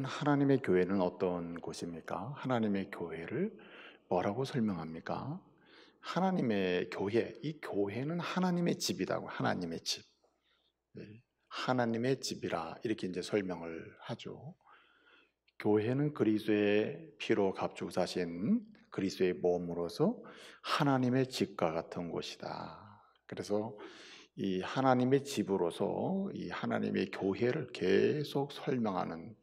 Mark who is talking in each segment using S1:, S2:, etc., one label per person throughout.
S1: 여러분, 하나님의 교회는 어떤 곳입니까? 하나님의 교회를 뭐라고 설명합니까? 하나님의 교회, 이 교회는 하나님의 집이라고, 하나님의 집. 네, 하나님의 집이라 이렇게 이제 설명을 하죠. 교회는 그리스도의 피로 값주고 사신 그리스도의 몸으로서 하나님의 집과 같은 곳이다. 그래서 이 하나님의 집으로서 이 하나님의 교회를 계속 설명하는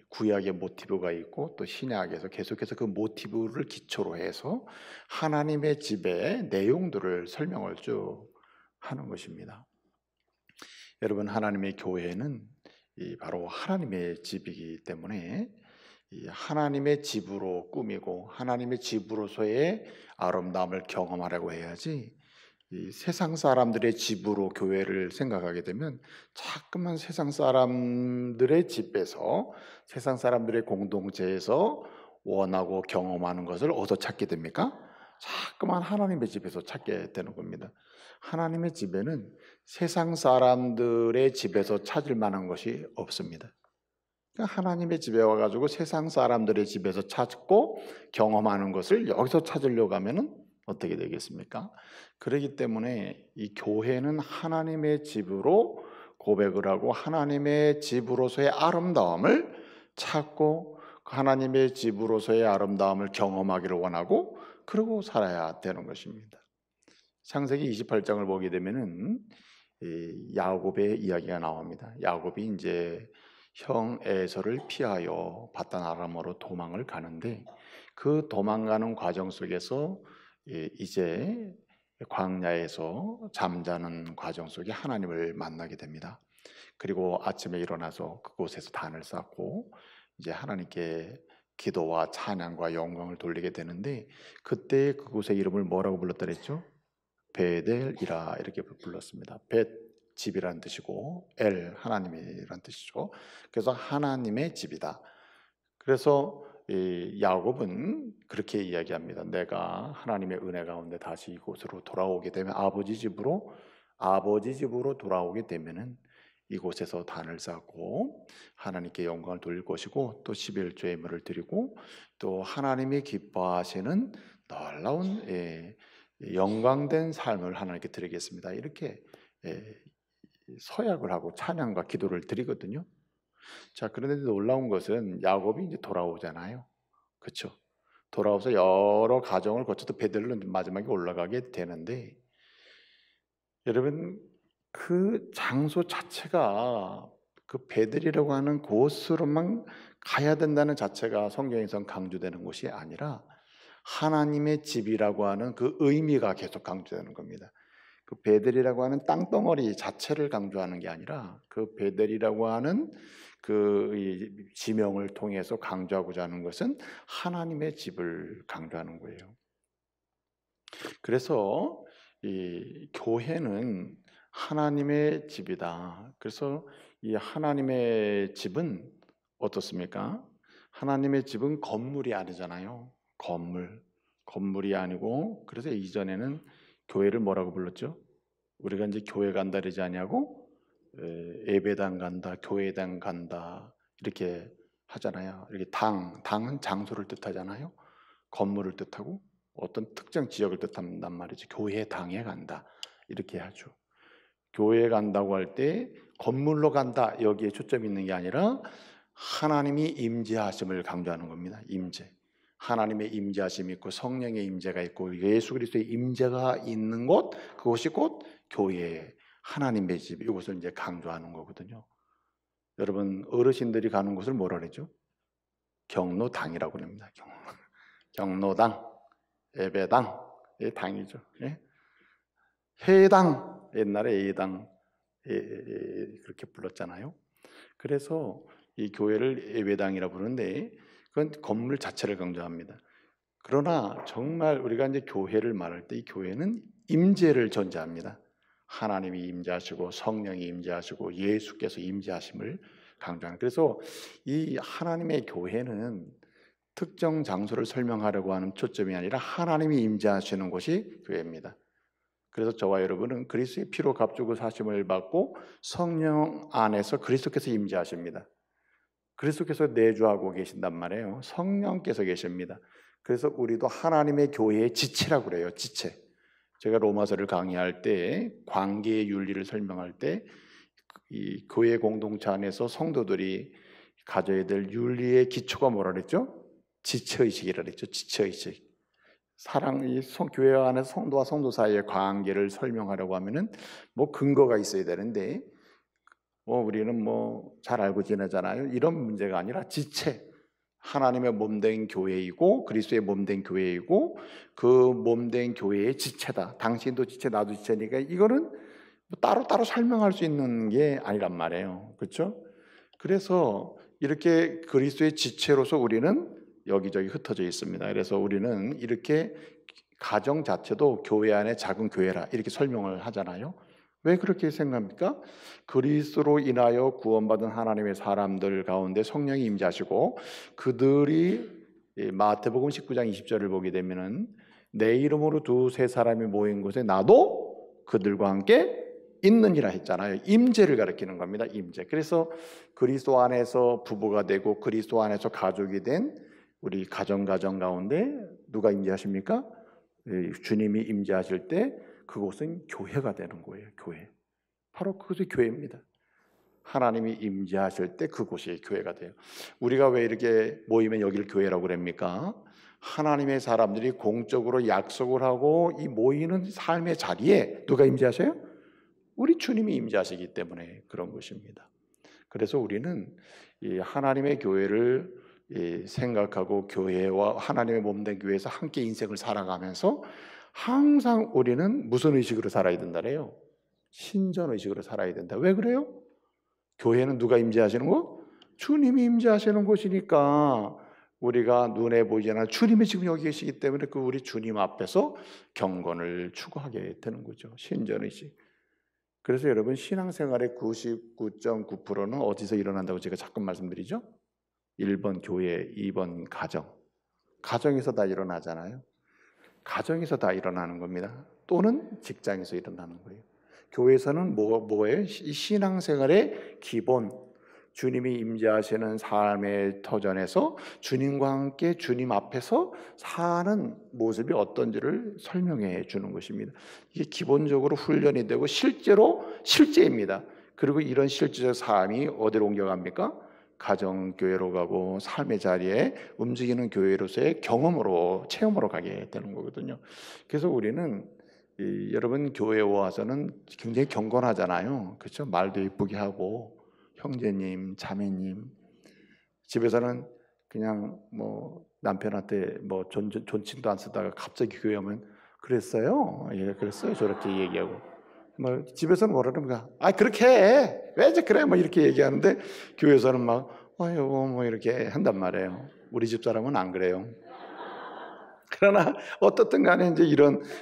S1: 구약의 모티브가 있고 또 신약에서 계속해서 그 모티브를 기초로 해서 하나님의 집의 내용들을 설명을 쭉 하는 것입니다. 여러분, 하나님의 교회는 바로 하나님의 집이기 때문에 이 하나님의 집으로 꾸미고 하나님의 집으로서의 아름다움을 경험하려고 해야지, 이 세상 사람들의 집으로 교회를 생각하게 되면 자꾸만 세상 사람들의 집에서, 세상 사람들의 공동체에서 원하고 경험하는 것을 어디서 찾게 됩니까? 자꾸만 하나님의 집에서 찾게 되는 겁니다. 하나님의 집에는 세상 사람들의 집에서 찾을 만한 것이 없습니다. 그러니까 하나님의 집에 와가지고 세상 사람들의 집에서 찾고 경험하는 것을 여기서 찾으려고 하면은 어떻게 되겠습니까? 그렇기 때문에 이 교회는 하나님의 집으로 고백을 하고 하나님의 집으로서의 아름다움을 찾고 하나님의 집으로서의 아름다움을 경험하기를 원하고 그러고 살아야 되는 것입니다. 창세기 28장을 보게 되면은 야곱의 이야기가 나옵니다. 야곱이 이제 형 에서를 피하여 바단 아람으로 도망을 가는데 그 도망가는 과정 속에서 이제 광야에서 잠자는 과정 속에 하나님을 만나게 됩니다. 그리고 아침에 일어나서 그곳에서 단을 쌓고 이제 하나님께 기도와 찬양과 영광을 돌리게 되는데, 그때 그곳의 이름을 뭐라고 불렀더랬죠? 베델이라 이렇게 불렀습니다. 벳, 집이라는 뜻이고 엘, 하나님이라는 뜻이죠. 그래서 하나님의 집이다. 그래서 이 야곱은 그렇게 이야기합니다. 내가 하나님의 은혜 가운데 다시 이곳으로 돌아오게 되면 아버지 집으로 돌아오게 되면은 이곳에서 단을 쌓고 하나님께 영광을 돌릴 것이고 또 11조 예물을 드리고 또 하나님이 기뻐하시는 놀라운 영광된 삶을 하나님께 드리겠습니다. 이렇게 서약을 하고 찬양과 기도를 드리거든요. 자, 그런데 놀라운 것은 야곱이 이제 돌아오잖아요. 그렇죠? 돌아와서 여러 과정을 거쳐서 베들로 마지막에 올라가게 되는데, 여러분, 그 장소 자체가 그 베들이라고 하는 곳으로만 가야 된다는 자체가 성경에선 강조되는 것이 아니라 하나님의 집이라고 하는 그 의미가 계속 강조되는 겁니다. 그 베델이라고 하는 땅덩어리 자체를 강조하는 게 아니라 그 베델이라고 하는 그 지명을 통해서 강조하고자 하는 것은 하나님의 집을 강조하는 거예요. 그래서 이 교회는 하나님의 집이다. 그래서 이 하나님의 집은 어떻습니까? 하나님의 집은 건물이 아니잖아요. 건물이 아니고, 그래서 이전에는 교회를 뭐라고 불렀죠? 우리가 이제 교회 간다 그러지 아니하고 예배당 간다, 교회당 간다 이렇게 하잖아요. 이렇게 당은 장소를 뜻하잖아요. 건물을 뜻하고 어떤 특정 지역을 뜻한단 말이죠. 교회당에 간다 이렇게 하죠. 교회에 간다고 할 때 건물로 간다 여기에 초점이 있는 게 아니라 하나님이 임재하심을 강조하는 겁니다. 임재. 하나님의 임재하심이 있고 성령의 임재가 있고 예수 그리스도의 임재가 있는 곳, 그곳이 곧 교회, 하나님의 집, 이것을 이제 강조하는 거거든요. 여러분, 어르신들이 가는 곳을 뭐라 그러죠? 경로당이라고 합니다. 경로당, 예배당, 당이죠. 예? 회당, 옛날에 예당 그렇게 불렀잖아요. 그래서 이 교회를 예배당이라 부르는데 그건 건물 자체를 강조합니다. 그러나 정말 우리가 이제 교회를 말할 때 이 교회는 임재를 전제합니다. 하나님이 임재하시고 성령이 임재하시고 예수께서 임재하심을 강조하는. 그래서 이 하나님의 교회는 특정 장소를 설명하려고 하는 초점이 아니라 하나님이 임재하시는 곳이 교회입니다. 그래서 저와 여러분은 그리스도의 피로 값주고 사심을 받고 성령 안에서 그리스도께서 임재하십니다. 그리스도께서 내주하고 계신단 말이에요. 성령께서 계십니다. 그래서 우리도 하나님의 교회의 지체라고 그래요. 지체. 제가 로마서를 강의할 때 관계의 윤리를 설명할 때 이 교회 공동체 안에서 성도들이 가져야 될 윤리의 기초가 뭐라 그랬죠? 지체의식이라 그랬죠. 지체의식. 교회 안에서 성도와 성도 사이의 관계를 설명하려고 하면은 뭐 근거가 있어야 되는데 우리는 뭐 잘 알고 지내잖아요. 이런 문제가 아니라 지체. 하나님의 몸된 교회이고 그리스도의 몸된 교회이고 그 몸된 교회의 지체다. 당신도 지체, 나도 지체니까 이거는 따로따로 설명할 수 있는 게 아니란 말이에요. 그렇죠? 그래서 이렇게 그리스도의 지체로서 우리는 여기저기 흩어져 있습니다. 그래서 우리는 이렇게 가정 자체도 교회 안에 작은 교회라 이렇게 설명을 하잖아요. 왜 그렇게 생각합니까? 그리스도로 인하여 구원받은 하나님의 사람들 가운데 성령이 임재하시고 그들이 마태복음 19장 20절을 보게 되면은 내 이름으로 두세 사람이 모인 곳에 나도 그들과 함께 있느니라 했잖아요. 임재를 가리키는 겁니다. 임재. 그래서 그리스도 안에서 부부가 되고 그리스도 안에서 가족이 된 우리 가정 가운데 누가 임재하십니까? 주님이 임재하실 때 그곳은 교회가 되는 거예요. 교회. 바로 그것이 교회입니다. 하나님이 임재하실 때 그곳이 교회가 돼요. 우리가 왜 이렇게 모이면 여기를 교회라고 그럽니까? 하나님의 사람들이 공적으로 약속을 하고 이 모이는 삶의 자리에 누가 임재하셔요? 우리 주님이 임재하시기 때문에 그런 것입니다. 그래서 우리는 이 하나님의 교회를 생각하고 교회와 하나님의 몸된 교회에서 함께 인생을 살아가면서 항상 우리는 무슨 의식으로 살아야 된다래요? 신전의식으로 살아야 된다. 왜 그래요? 교회는 누가 임재하시는 거? 주님이 임재하시는 곳이니까 우리가 눈에 보이지 않아 주님이 지금 여기 계시기 때문에 그 우리 주님 앞에서 경건을 추구하게 되는 거죠. 신전의식. 그래서 여러분 신앙생활의 99.9%는 어디서 일어난다고 제가 자꾸 말씀드리죠? 1번 교회, 2번 가정. 가정에서 다 일어나잖아요. 가정에서 다 일어나는 겁니다. 또는 직장에서 일어나는 거예요. 교회에서는 뭐예요? 신앙생활의 기본, 주님이 임재하시는 삶의 터전에서 주님과 함께 주님 앞에서 사는 모습이 어떤지를 설명해 주는 것입니다. 이게 기본적으로 훈련이 되고 실제입니다. 그리고 이런 실제적 삶이 어디로 옮겨갑니까? 가정교회로 가고 삶의 자리에 움직이는 교회로서의 경험으로 체험으로 가게 되는 거거든요. 그래서 우리는 여러분 교회에 와서는 굉장히 경건하잖아요. 그렇죠? 말도 예쁘게 하고 형제님, 자매님. 집에서는 그냥 뭐 남편한테 뭐 존칭도 안 쓰다가 갑자기 교회 오면 그랬어요. 예, 그랬어요. 저렇게 얘기하고. 뭐 집에서는 뭐라는 거야? 아, 그렇게 해. 왜 이제 그래? 뭐 이렇게 얘기하는데 교회에서는 막 아유 뭐 이렇게 한단 말이에요. 우리 집 사람은 안 그래요. 그러나 어떻든 간에 이제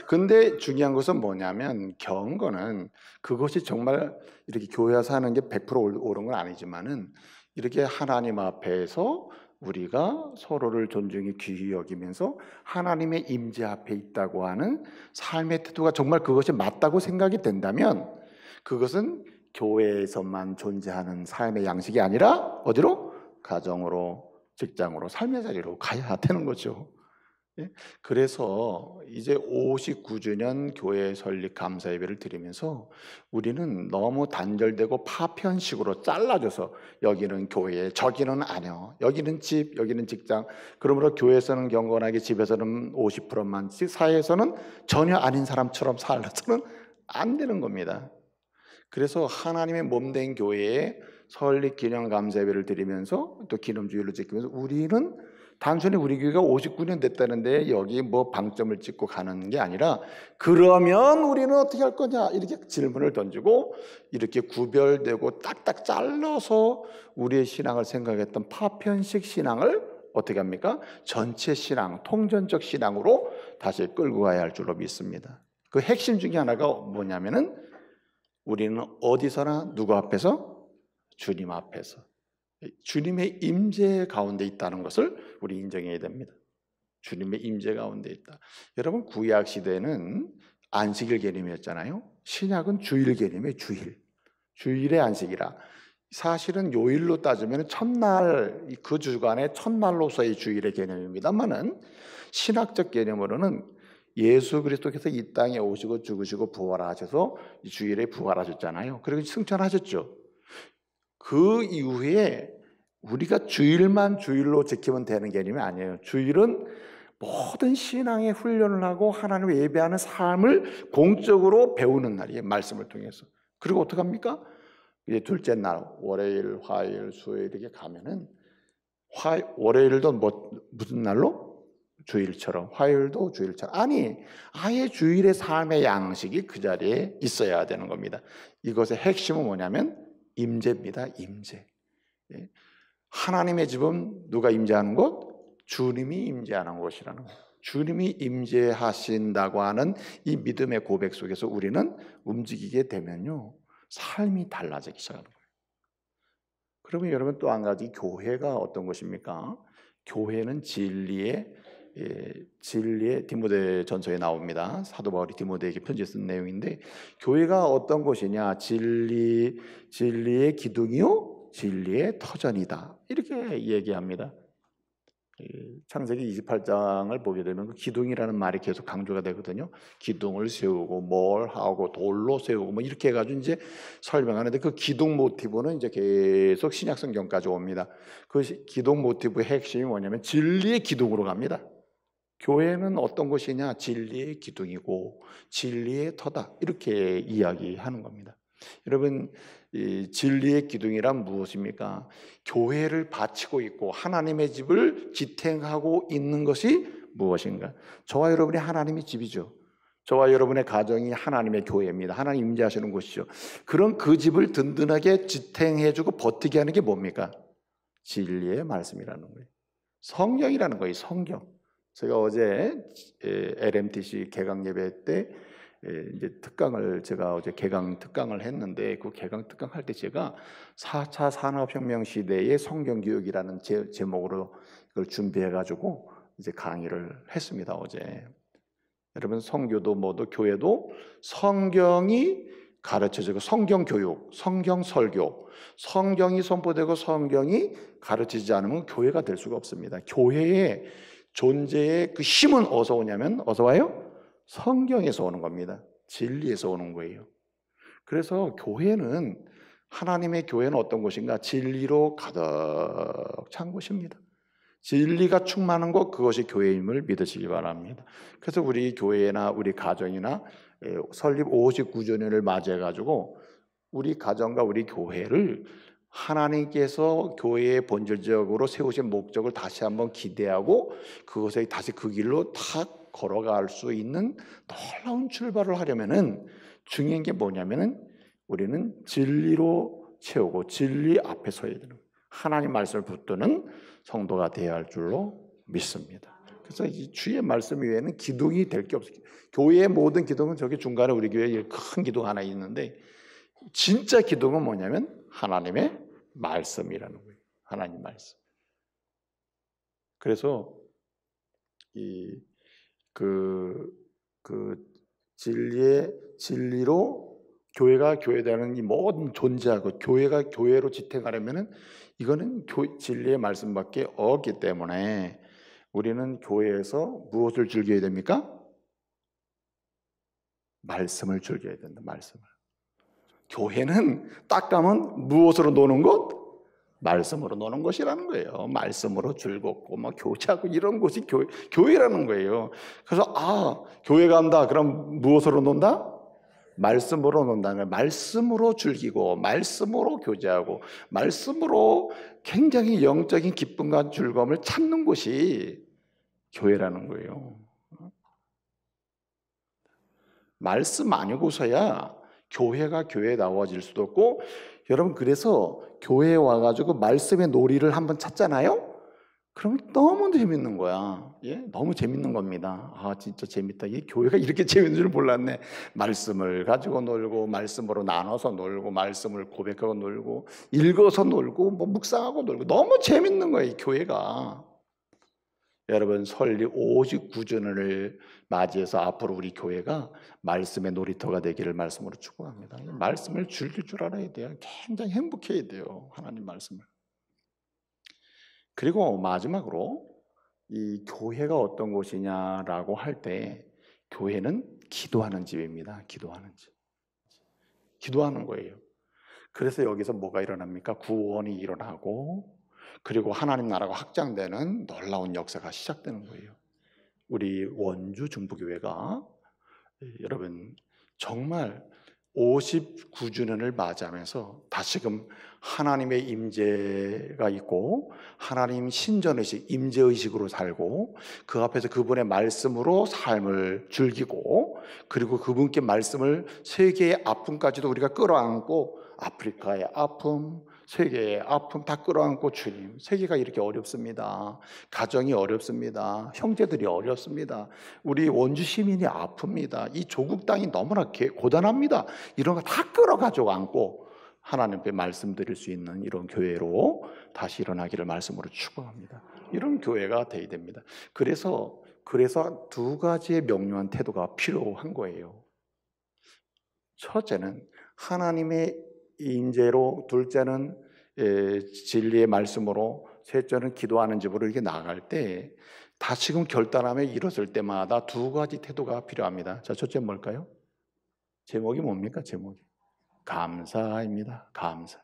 S1: 근데 중요한 것은 뭐냐면 경건은 그것이 정말 이렇게 교회 와서 하는 게 100% 옳은 건 아니지만은 이렇게 하나님 앞에서 우리가 서로를 존중히 귀히 여기면서 하나님의 임재 앞에 있다고 하는 삶의 태도가 정말 그것이 맞다고 생각이 된다면 그것은 교회에서만 존재하는 삶의 양식이 아니라 어디로? 가정으로, 직장으로, 삶의 자리로 가야 되는 거죠. 그래서 이제 59주년 교회 설립 감사 예배를 드리면서 우리는 너무 단절되고 파편식으로 잘라줘서 여기는 교회, 저기는 아니요, 여기는 집, 여기는 직장, 그러므로 교회에서는 경건하게 집에서는 50%만, 사회에서는 전혀 아닌 사람처럼 살아서는 안 되는 겁니다. 그래서 하나님의 몸된 교회에 설립 기념 감사 예배를 드리면서 또 기념주일을 지키면서 우리는 단순히 우리 교회가 59년 됐다는데 여기 뭐 방점을 찍고 가는 게 아니라 그러면 우리는 어떻게 할 거냐 이렇게 질문을 던지고 이렇게 구별되고 딱딱 잘라서 우리의 신앙을 생각했던 파편식 신앙을 어떻게 합니까? 전체 신앙, 통전적 신앙으로 다시 끌고 가야 할 줄로 믿습니다. 그 핵심 중에 하나가 뭐냐면은 우리는 어디서나 누구 앞에서? 주님 앞에서. 주님의 임재 가운데 있다는 것을 우리 인정해야 됩니다. 주님의 임재 가운데 있다. 여러분 구약 시대는 안식일 개념이었잖아요. 신약은 주일 개념이에요. 주일의 안식이라. 사실은 요일로 따지면 첫날, 그 주간의 첫날로서의 주일의 개념입니다만은 신학적 개념으로는 예수 그리스도께서 이 땅에 오시고 죽으시고 부활하셔서 이 주일에 부활하셨잖아요. 그리고 승천하셨죠. 그 이후에 우리가 주일만 주일로 지키면 되는 개념이 아니에요. 주일은 모든 신앙의 훈련을 하고 하나님을 예배하는 삶을 공적으로 배우는 날이에요. 말씀을 통해서. 그리고 어떻게 합니까? 이제 둘째 날, 월요일, 화요일, 수요일 이렇게 가면은 월요일도 무슨 날로? 주일처럼, 화요일도 주일처럼. 아니, 아예 주일의 삶의 양식이 그 자리에 있어야 되는 겁니다. 이것의 핵심은 뭐냐면 임재입니다. 임재. 예. 하나님의 집은 누가 임재하는 곳? 주님이 임재하는 곳이라는 거예요. 주님이 임재하신다고 하는 이 믿음의 고백 속에서 우리는 움직이게 되면요, 삶이 달라지기 시작하는 거예요. 그러면 여러분 또 한 가지, 교회가 어떤 것입니까? 교회는 진리의 디모데전서에 나옵니다. 사도 바울이 디모데에게 편지 쓴 내용인데, 교회가 어떤 곳이냐? 진리의 기둥이요, 진리의 터전이다. 이렇게 얘기합니다. 창세기 28장을 보게 되면 그 기둥이라는 말이 계속 강조가 되거든요. 기둥을 세우고 뭘 하고 돌로 세우고 뭐 이렇게 해가지고 이제 설명하는데, 그 기둥 모티브는 이제 계속 신약 성경까지 옵니다. 그 기둥 모티브의 핵심이 뭐냐면 진리의 기둥으로 갑니다. 교회는 어떤 곳이냐? 진리의 기둥이고 진리의 터다. 이렇게 이야기하는 겁니다. 여러분, 이 진리의 기둥이란 무엇입니까? 교회를 바치고 있고 하나님의 집을 지탱하고 있는 것이 무엇인가? 저와 여러분이 하나님의 집이죠. 저와 여러분의 가정이 하나님의 교회입니다. 하나님 임재하시는 곳이죠. 그런 그 집을 든든하게 지탱해주고 버티게 하는 게 뭡니까? 진리의 말씀이라는 거예요. 성경이라는 거예요. 성경. 제가 어제 LMTC 개강 예배 때 이제 제가 어제 개강 특강을 했는데, 그 개강 특강 할 때 제가 4차 산업혁명 시대의 성경교육이라는 제목으로 이걸 준비해가지고 이제 강의를 했습니다, 어제. 여러분, 성교도 뭐도 교회도 성경이 가르쳐지고 성경교육, 성경설교, 성경이 선포되고 성경이 가르치지 않으면 교회가 될 수가 없습니다. 교회의 존재의 그 힘은 어디서 오냐면, 어디서 와요? 성경에서 오는 겁니다. 진리에서 오는 거예요. 그래서 교회는, 하나님의 교회는 어떤 곳인가? 진리로 가득 찬 곳입니다. 진리가 충만한 것, 그것이 교회임을 믿으시기 바랍니다. 그래서 우리 교회나 우리 가정이나 설립 59주년을 맞이해가지고 우리 가정과 우리 교회를 하나님께서 교회의 본질적으로 세우신 목적을 다시 한번 기대하고 그것에 다시 그 길로 탁 걸어갈 수 있는 놀라운 출발을 하려면은 중요한 게 뭐냐면은 우리는 진리로 채우고 진리 앞에 서야 되는 거예요. 하나님 말씀을 붙드는 성도가 되어야 할 줄로 믿습니다. 그래서 이 주의 말씀 외에는 기둥이 될 게 없어요. 교회의 모든 기둥은 저기 중간에 우리 교회에 큰 기둥 하나 있는데, 진짜 기둥은 뭐냐면 하나님의 말씀이라는 거예요. 하나님 말씀. 그래서 진리로 교회가 교회되는 이 모든 존재하고 교회가 교회로 지탱하려면은 이거는 진리의 말씀밖에 없기 때문에 우리는 교회에서 무엇을 즐겨야 됩니까? 말씀을 즐겨야 된다. 말씀을. 교회는 딱 가면 무엇으로 노는 것? 말씀으로 노는 것이라는 거예요. 말씀으로 즐겁고 막 교제하고 이런 곳이 교회라는 거예요. 그래서 교회 간다. 그럼 무엇으로 논다? 말씀으로 논다는 거예요. 말씀으로 즐기고 말씀으로 교제하고 말씀으로 굉장히 영적인 기쁨과 즐거움을 찾는 곳이 교회라는 거예요. 말씀 아니고서야 교회가 교회다워질 수도 없고, 여러분 그래서 교회에 와가지고 말씀의 놀이를 한번 찾잖아요? 그럼 너무 재밌는 거야. 예? 너무 재밌는 겁니다. 진짜 재밌다. 이 교회가 이렇게 재밌는 줄 몰랐네. 말씀을 가지고 놀고, 말씀으로 나눠서 놀고, 말씀을 고백하고 놀고, 읽어서 놀고, 뭐 묵상하고 놀고, 너무 재밌는 거예요, 이 교회가. 여러분 설리 59주년을 맞이해서 앞으로 우리 교회가 말씀의 놀이터가 되기를 말씀으로 축복합니다. 말씀을 즐길 줄 알아야 돼요. 굉장히 행복해야 돼요. 하나님 말씀을. 그리고 마지막으로 이 교회가 어떤 곳이냐라고 할 때 교회는 기도하는 집입니다. 기도하는 집. 기도하는 거예요. 그래서 여기서 뭐가 일어납니까? 구원이 일어나고 그리고 하나님 나라가 확장되는 놀라운 역사가 시작되는 거예요. 우리 원주 중부교회가 여러분 정말 59주년을 맞이하면서 다시금 하나님의 임재가 있고 하나님 신전의식, 임재의식으로 살고 그 앞에서 그분의 말씀으로 삶을 즐기고 그리고 그분께 말씀을 세계의 아픔까지도 우리가 끌어안고 아프리카의 아픔, 세계의 아픔 다 끌어안고 주님, 세계가 이렇게 어렵습니다. 가정이 어렵습니다. 형제들이 어렵습니다. 우리 원주 시민이 아픕니다. 이 조국 땅이 너무나 고단합니다. 이런 거 다 끌어가지고 안고 하나님께 말씀드릴 수 있는 이런 교회로 다시 일어나기를 말씀으로 축복합니다. 이런 교회가 되어야 됩니다. 그래서 두 가지의 명료한 태도가 필요한 거예요. 첫째는 하나님의 인재로, 둘째는 진리의 말씀으로, 셋째는 기도하는 집으로 이렇게 나아갈 때 다시금 결단함에 이뤘을 때마다 두 가지 태도가 필요합니다. 자, 첫째 뭘까요? 제목이 뭡니까? 제목이 감사입니다. 감사.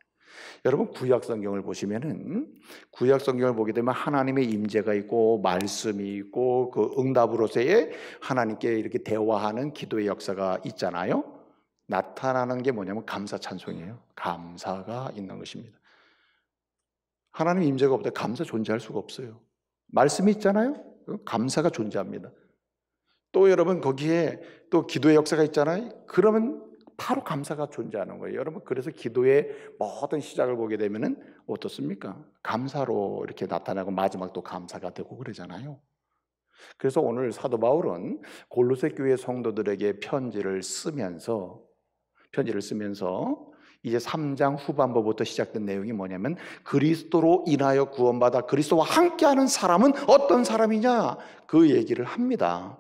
S1: 여러분 구약 성경을 보시면은 구약 성경을 보게 되면 하나님의 임재가 있고 말씀이 있고 그 응답으로서의 하나님께 이렇게 대화하는 기도의 역사가 있잖아요. 나타나는 게 뭐냐면 감사 찬송이에요. 감사가 있는 것입니다. 하나님 임재가 없다 감사 존재할 수가 없어요. 말씀이 있잖아요. 감사가 존재합니다. 또 여러분 거기에 또 기도의 역사가 있잖아요. 그러면 바로 감사가 존재하는 거예요. 여러분 그래서 기도의 모든 시작을 보게 되면은 어떻습니까? 감사로 이렇게 나타나고 마지막 또 감사가 되고 그러잖아요. 그래서 오늘 사도 바울은 골로새 교회 성도들에게 편지를 쓰면서 이제 3장 후반부부터 시작된 내용이 뭐냐면 그리스도로 인하여 구원받아 그리스도와 함께하는 사람은 어떤 사람이냐 그 얘기를 합니다.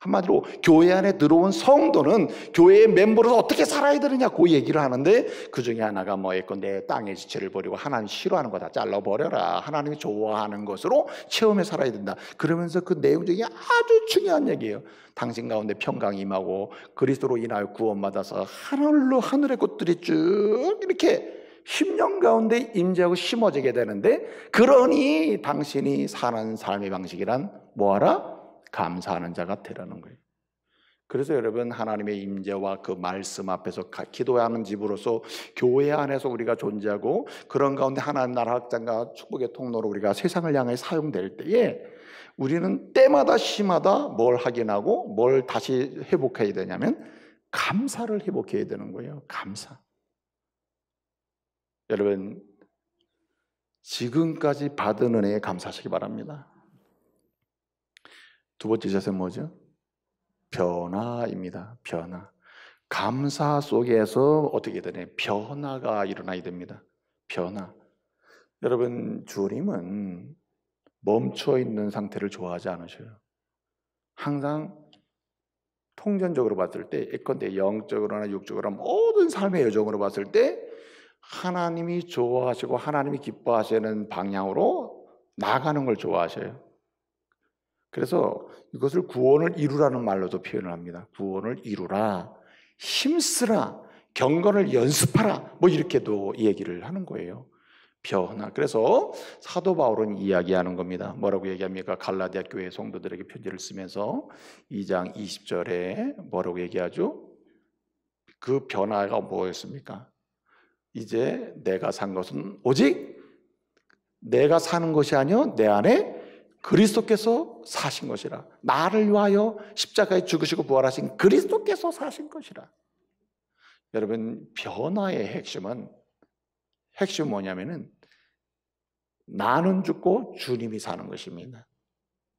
S1: 한마디로 교회 안에 들어온 성도는 교회의 멤버로서 어떻게 살아야 되느냐 그 얘기를 하는데 그 중에 하나가 내 땅의 지체를 버리고 하나님 싫어하는 거 다 잘라버려라. 하나님이 좋아하는 것으로 체험해 살아야 된다. 그러면서 그 내용 중에 아주 중요한 얘기예요. 당신 가운데 평강이 임하고 그리스도로 인하여 구원받아서 하늘의 꽃들이 쭉 이렇게 10년 가운데 임재하고 심어지게 되는데 그러니 당신이 사는 삶의 방식이란 뭐하라? 감사하는 자가 되라는 거예요. 그래서 여러분 하나님의 임재와 그 말씀 앞에서 기도하는 집으로서 교회 안에서 우리가 존재하고 그런 가운데 하나님 나라 확장과 축복의 통로로 우리가 세상을 향해 사용될 때에 우리는 때마다 시마다 뭘 확인하고 뭘 다시 회복해야 되냐면 감사를 회복해야 되는 거예요. 감사. 여러분 지금까지 받은 은혜에 감사하시기 바랍니다. 두 번째 자세 뭐죠? 변화입니다. 변화. 감사 속에서 어떻게 되냐? 변화가 일어나야 됩니다. 변화. 여러분 주님은 멈춰 있는 상태를 좋아하지 않으셔요. 항상 통전적으로 봤을 때, 예컨대 영적으로나 육적으로나 모든 삶의 여정으로 봤을 때 하나님이 좋아하시고 하나님이 기뻐하시는 방향으로 나가는 걸 좋아하셔요. 그래서 이것을 구원을 이루라는 말로도 표현을 합니다. 구원을 이루라, 힘쓰라, 경건을 연습하라, 뭐 이렇게도 얘기를 하는 거예요. 변화. 그래서 사도 바울은 이야기하는 겁니다. 뭐라고 얘기합니까? 갈라디아 교회 성도들에게 편지를 쓰면서 2장 20절에 뭐라고 얘기하죠? 그 변화가 뭐였습니까? 이제 내가 산 것은 오직 내가 사는 것이 아니요 내 안에 그리스도께서 사신 것이라. 나를 위하여 십자가에 죽으시고 부활하신 그리스도께서 사신 것이라. 여러분 변화의 핵심은 뭐냐면은 나는 죽고 주님이 사는 것입니다.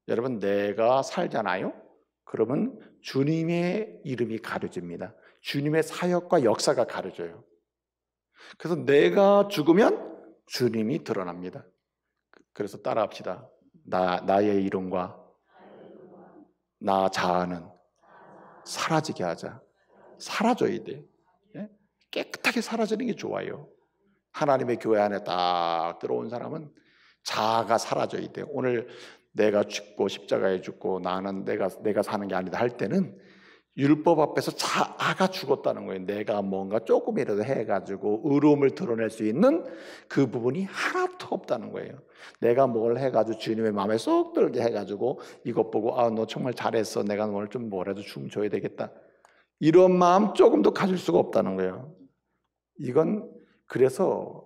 S1: 여러분 내가 살잖아요. 그러면 주님의 이름이 가려집니다. 주님의 사역과 역사가 가려져요. 그래서 내가 죽으면 주님이 드러납니다. 그래서 따라합시다. 나의 이름과 나 자아는 사라지게 하자. 사라져야 돼. 예? 깨끗하게 사라지는 게 좋아요. 하나님의 교회 안에 딱 들어온 사람은 자아가 사라져야 돼. 오늘 내가 죽고 십자가에 죽고 나는 내가 사는 게 아니다 할 때는 율법 앞에서 자아가 죽었다는 거예요. 내가 뭔가 조금이라도 해가지고 의로움을 드러낼 수 있는 그 부분이 하나도 없다는 거예요. 내가 뭘 해가지고 주님의 마음에 쏙 들게 해가지고 이것 보고 너 정말 잘했어. 내가 오늘 좀 뭐라도 춤 줘야 되겠다. 이런 마음 조금도 가질 수가 없다는 거예요. 이건 그래서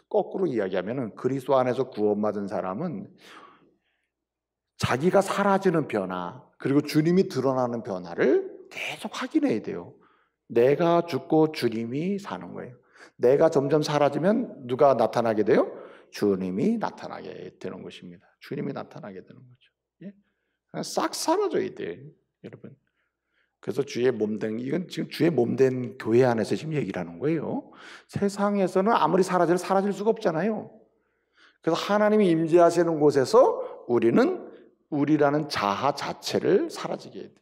S1: 거꾸로 이야기하면은 그리스도 안에서 구원받은 사람은 자기가 사라지는 변화 그리고 주님이 드러나는 변화를 계속 확인해야 돼요. 내가 죽고 주님이 사는 거예요. 내가 점점 사라지면 누가 나타나게 돼요? 주님이 나타나게 되는 것입니다. 주님이 나타나게 되는 거죠. 예? 싹 사라져야 돼요, 여러분. 그래서 주의 몸된 이건 지금 주의 몸된 교회 안에서 지금 얘기를 하는 거예요. 세상에서는 아무리 사라질 수가 없잖아요. 그래서 하나님이 임재하시는 곳에서 우리라는 자아 자체를 사라지게 해야 돼.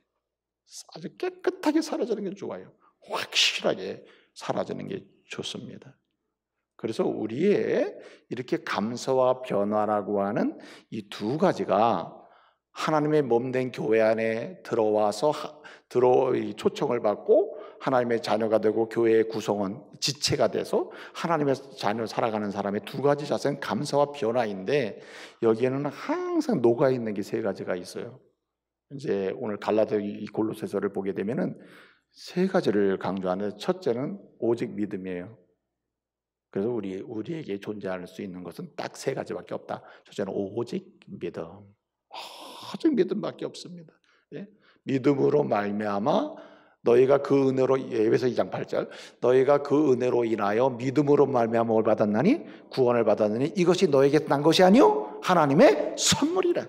S1: 아주 깨끗하게 사라지는 게 좋아요. 확실하게 사라지는 게 좋습니다. 그래서 우리의 이렇게 감사와 변화라고 하는 이 두 가지가 하나님의 몸된 교회 안에 들어와서 초청을 받고 하나님의 자녀가 되고 교회의 구성원, 지체가 돼서 하나님의 자녀 살아가는 사람의 두 가지 자세는 감사와 변화인데 여기에는 항상 녹아있는 게 세 가지가 있어요. 이제 오늘 갈라디아 이 골로새서를 보게 되면은 세 가지를 강조하는 첫째는 오직 믿음이에요. 그래서 우리에게 존재할 수 있는 것은 딱 세 가지밖에 없다. 첫째는 오직 믿음. 오직 믿음밖에 없습니다. 예? 믿음으로 말미암아 너희가 그 은혜로 에베소 2장 8절 너희가 그 은혜로 인하여 믿음으로 말미암아 뭘 받았나니 구원을 받았느니 이것이 너에게 난 것이 아니요 하나님의 선물이라.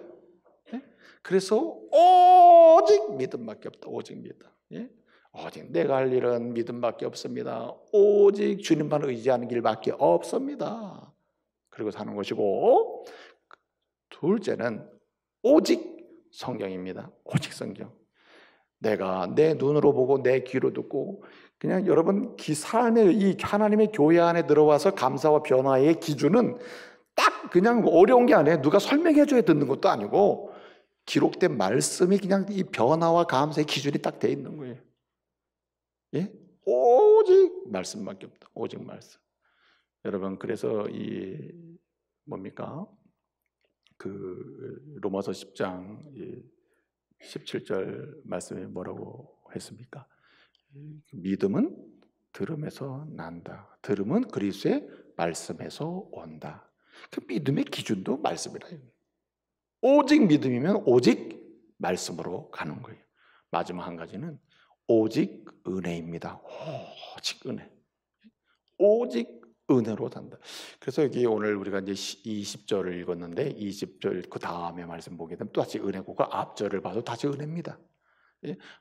S1: 예? 그래서 오직 믿음밖에 없다. 오직 믿음. 예? 오직 내가 할 일은 믿음밖에 없습니다. 오직 주님만 의지하는 길밖에 없습니다. 그리고 사는 것이고 둘째는 오직 성경입니다. 오직 성경. 내가 내 눈으로 보고 내 귀로 듣고 그냥 여러분 삶의 이 하나님의 교회 안에 들어와서 감사와 변화의 기준은 딱 그냥 어려운 게 아니에요. 누가 설명해줘야 듣는 것도 아니고 기록된 말씀이 그냥 이 변화와 감사의 기준이 딱 돼 있는 거예요. 예? 오직 말씀밖에 없다. 오직 말씀. 여러분 그래서 이 뭡니까? 그 로마서 10장 17절 말씀에 뭐라고 했습니까? 믿음은 들음에서 난다. 들음은 그리스도의 말씀에서 온다. 그 믿음의 기준도 말씀이라. 오직 믿음이면 오직 말씀으로 가는 거예요. 마지막 한 가지는 오직 은혜입니다. 오직 은혜. 오직 은혜로 산다. 그래서 여기 오늘 우리가 이제 20절을 읽었는데 20절 그 다음에 말씀 보게 되면 또 다시 은혜고 그 앞절을 봐도 다시 은혜입니다.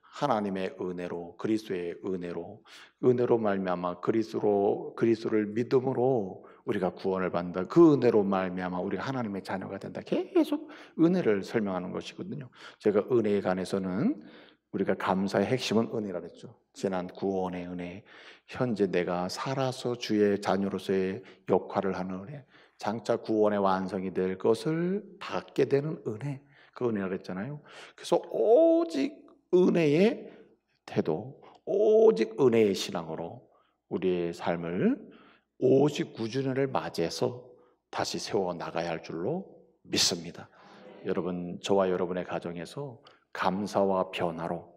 S1: 하나님의 은혜로 그리스도의 은혜로 말미암아 그리스도를 믿음으로 우리가 구원을 받는다. 그 은혜로 말미암아 우리가 하나님의 자녀가 된다. 계속 은혜를 설명하는 것이거든요. 제가 은혜에 관해서는 우리가 감사의 핵심은 은혜라 그랬죠. 지난 구원의 은혜, 현재 내가 살아서 주의 자녀로서의 역할을 하는 은혜, 장차 구원의 완성이 될 것을 받게 되는 은혜, 그 은혜라 그랬잖아요. 그래서 오직 은혜의 태도, 오직 은혜의 신앙으로 우리의 삶을 59주년을 맞이해서 다시 세워 나가야 할 줄로 믿습니다. 여러분, 저와 여러분의 가정에서 감사와 변화로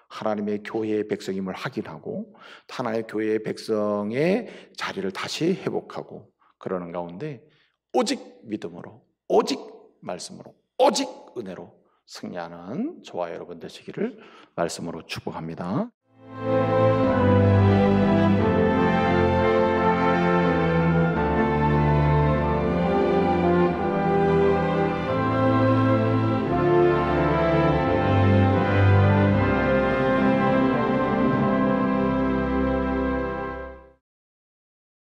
S1: 하나님의 교회의 백성임을 확인하고 하나님의 교회의 백성의 자리를 다시 회복하고 그러는 가운데 오직 믿음으로, 오직 말씀으로, 오직 은혜로 승리하는 저와 여러분 되시기를 말씀으로 축복합니다.